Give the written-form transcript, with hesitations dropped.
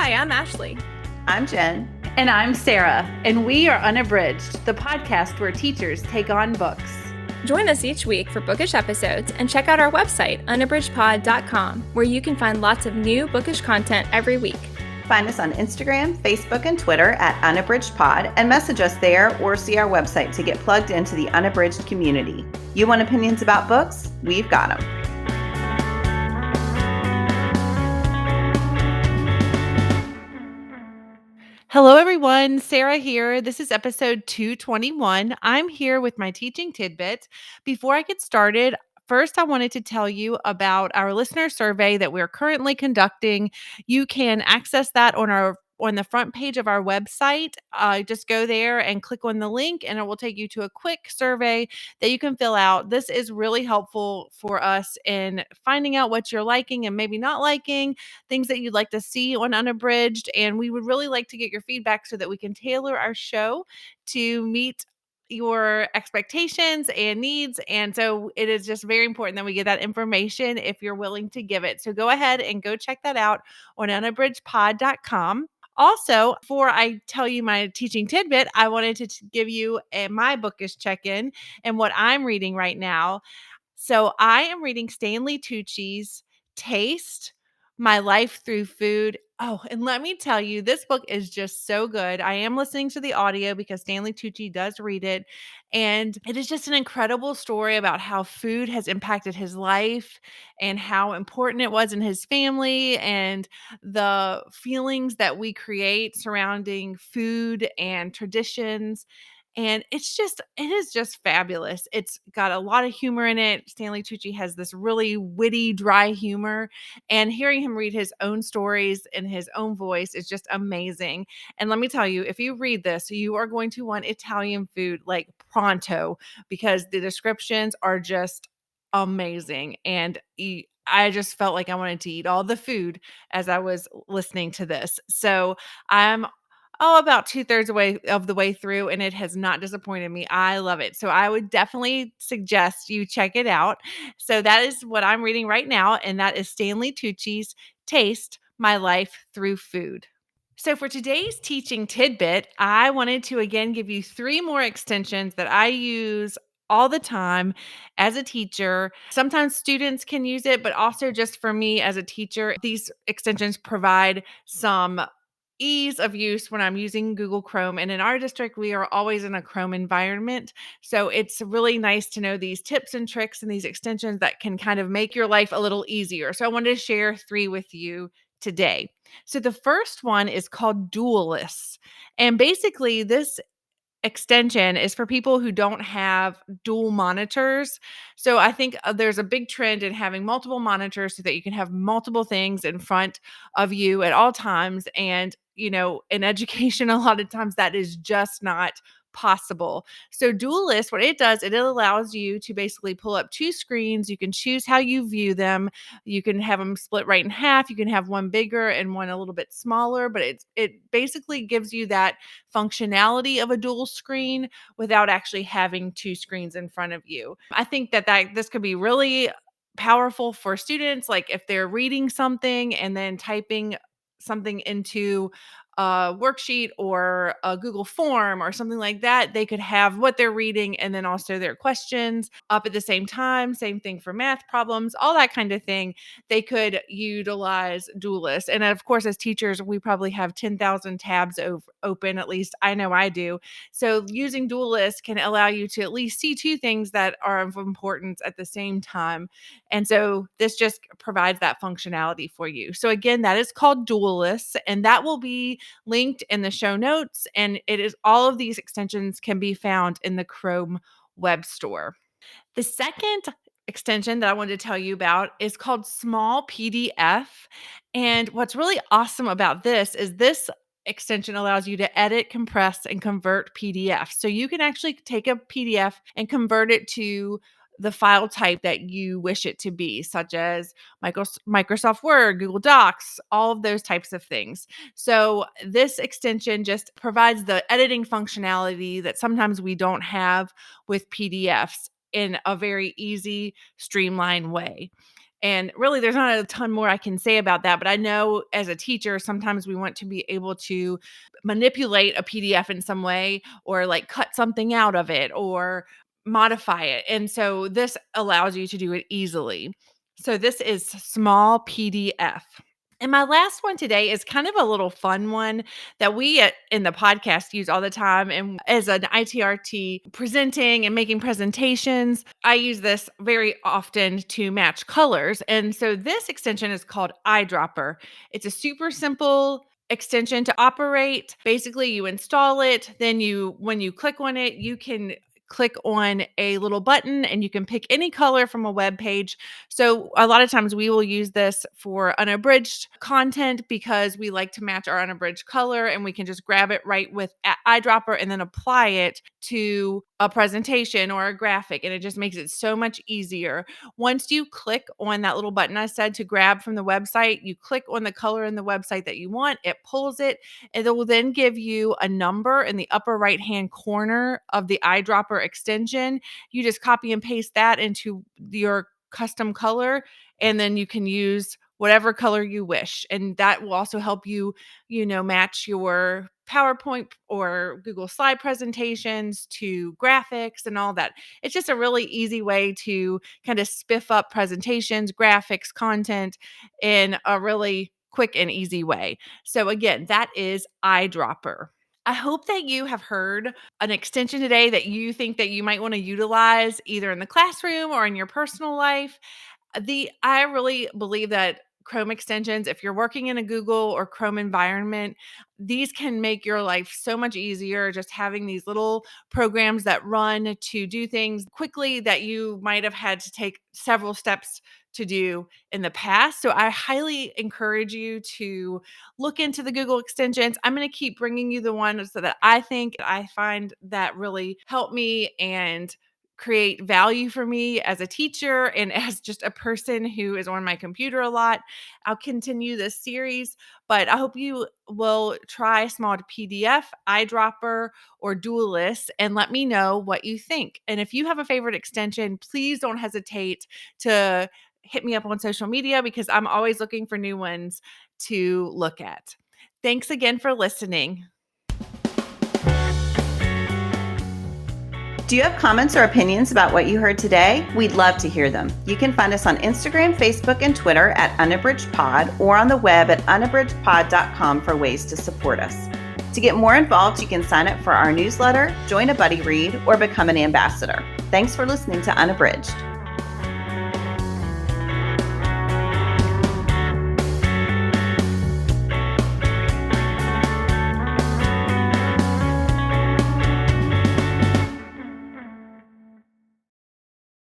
Hi, I'm Ashley. I'm Jen. And I'm Sara, and we are Unabridged, the podcast where teachers take on books. Join us each week for bookish episodes and check out our website, unabridgedpod.com, where you can find lots of new bookish content every week. Find us on Instagram, Facebook, and Twitter at UnabridgedPod and message us there or see our website to get plugged into the Unabridged community. You want opinions about books? We've got them. Hello, everyone. Sara here. This is episode 221. I'm here with my teaching tidbits. Before I get started, first, I wanted to tell you about our listener survey that we're currently conducting. You can access that on the front page of our website. Just go there and click on the link, and it will take you to a quick survey that you can fill out. This is really helpful for us in finding out what you're liking and maybe not liking, things that you'd like to see on Unabridged. And we would really like to get your feedback so that we can tailor our show to meet your expectations and needs. And so it is just very important that we get that information if you're willing to give it. So go ahead and go check that out on unabridgedpod.com. Also, before I tell you my teaching tidbit, I wanted to give you my bookish check-in and what I'm reading right now. So I am reading Stanley Tucci's Taste: My Life Through Food. Oh, and let me tell you, this book is just so good. I am listening to the audio because Stanley Tucci does read it. And it is just an incredible story about how food has impacted his life and how important it was in his family and the feelings that we create surrounding food and traditions. And it is just fabulous. It's got a lot of humor in it. Stanley Tucci has this really witty, dry humor, and hearing him read his own stories in his own voice is just amazing. And let me tell you, if you read this, you are going to want Italian food like pronto, because the descriptions are just amazing. And I just felt like I wanted to eat all the food as I was listening to this. So I'm about 2/3 of the way through, and it has not disappointed me. I love it. So I would definitely suggest you check it out. So that is what I'm reading right now, and that is Stanley Tucci's Taste: My Life Through Food. So for today's teaching tidbit, I wanted to again give you 3 more extensions that I use all the time as a teacher. Sometimes students can use it, but also just for me as a teacher, these extensions provide some ease of use when I'm using Google Chrome. And in our district, we are always in a Chrome environment. So it's really nice to know these tips and tricks and these extensions that can kind of make your life a little easier. So I wanted to share 3 with you today. So the first one is called Dualists. And basically, this extension is for people who don't have dual monitors. So I think there's a big trend in having multiple monitors so that you can have multiple things in front of you at all times. And, in education, a lot of times that is just not possible. So Dualist, what it does, it allows you to basically pull up 2 screens. You can choose how you view them. You can have them split right in half. You can have one bigger and one a little bit smaller, but it basically gives you that functionality of a dual screen without actually having 2 screens in front of you. I think that this could be really powerful for students, like if they're reading something and then typing something into a worksheet or a Google form or something like that, they could have what they're reading and then also their questions up at the same time. Same thing for math problems, all that kind of thing. They could utilize Duelist. And of course, as teachers, we probably have 10,000 tabs open. At least I know I do. So using Duelist can allow you to at least see 2 things that are of importance at the same time. And so this just provides that functionality for you. So again, that is called Duelist, and that will be linked in the show notes. And it is all of these extensions can be found in the Chrome web store. The second extension that I wanted to tell you about is called Small PDF. And what's really awesome about this is this extension allows you to edit, compress, and convert PDFs. So you can actually take a PDF and convert it to the file type that you wish it to be, such as Microsoft Word, Google Docs, all of those types of things. So this extension just provides the editing functionality that sometimes we don't have with PDFs in a very easy, streamlined way. And really, there's not a ton more I can say about that. But I know as a teacher, sometimes we want to be able to manipulate a PDF in some way, or like cut something out of it, or modify it. And so this allows you to do it easily. So this is small PDF. And my last one today is kind of a little fun one that we in the podcast use all the time. And as an ITRT presenting and making presentations, I use this very often to match colors. And so this extension is called Eyedropper. It's a super simple extension to operate. Basically, you install it, then when you click on it, you can click on a little button and you can pick any color from a web page. So a lot of times we will use this for unabridged content because we like to match our unabridged color, and we can just grab it right with eyedropper and then apply it to a presentation or a graphic, and it just makes it so much easier. Once you click on that little button I said to grab from the website, you click on the color in the website that you want, it pulls it, and it will then give you a number in the upper right hand corner of the eyedropper extension. You just copy and paste that into your custom color, and then you can use whatever color you wish. And that will also help you, match your PowerPoint or Google slide presentations to graphics and all that. It's just a really easy way to kind of spiff up presentations, graphics, content in a really quick and easy way. So again, that is Eyedropper. I hope that you have heard an extension today that you think that you might want to utilize either in the classroom or in your personal life. I really believe that Chrome extensions, if you're working in a Google or Chrome environment, these can make your life so much easier. Just having these little programs that run to do things quickly that you might have had to take several steps to do in the past. So I highly encourage you to look into the Google extensions. I'm going to keep bringing you the ones that I find that really help me and create value for me as a teacher and as just a person who is on my computer a lot. I'll continue this series, but I hope you will try Small PDF, Eyedropper, or Duelist and let me know what you think. And if you have a favorite extension, please don't hesitate to hit me up on social media because I'm always looking for new ones to look at. Thanks again for listening. Do you have comments or opinions about what you heard today? We'd love to hear them. You can find us on Instagram, Facebook, and Twitter at Unabridged Pod, or on the web at unabridgedpod.com for ways to support us. To get more involved, you can sign up for our newsletter, join a buddy read, or become an ambassador. Thanks for listening to Unabridged.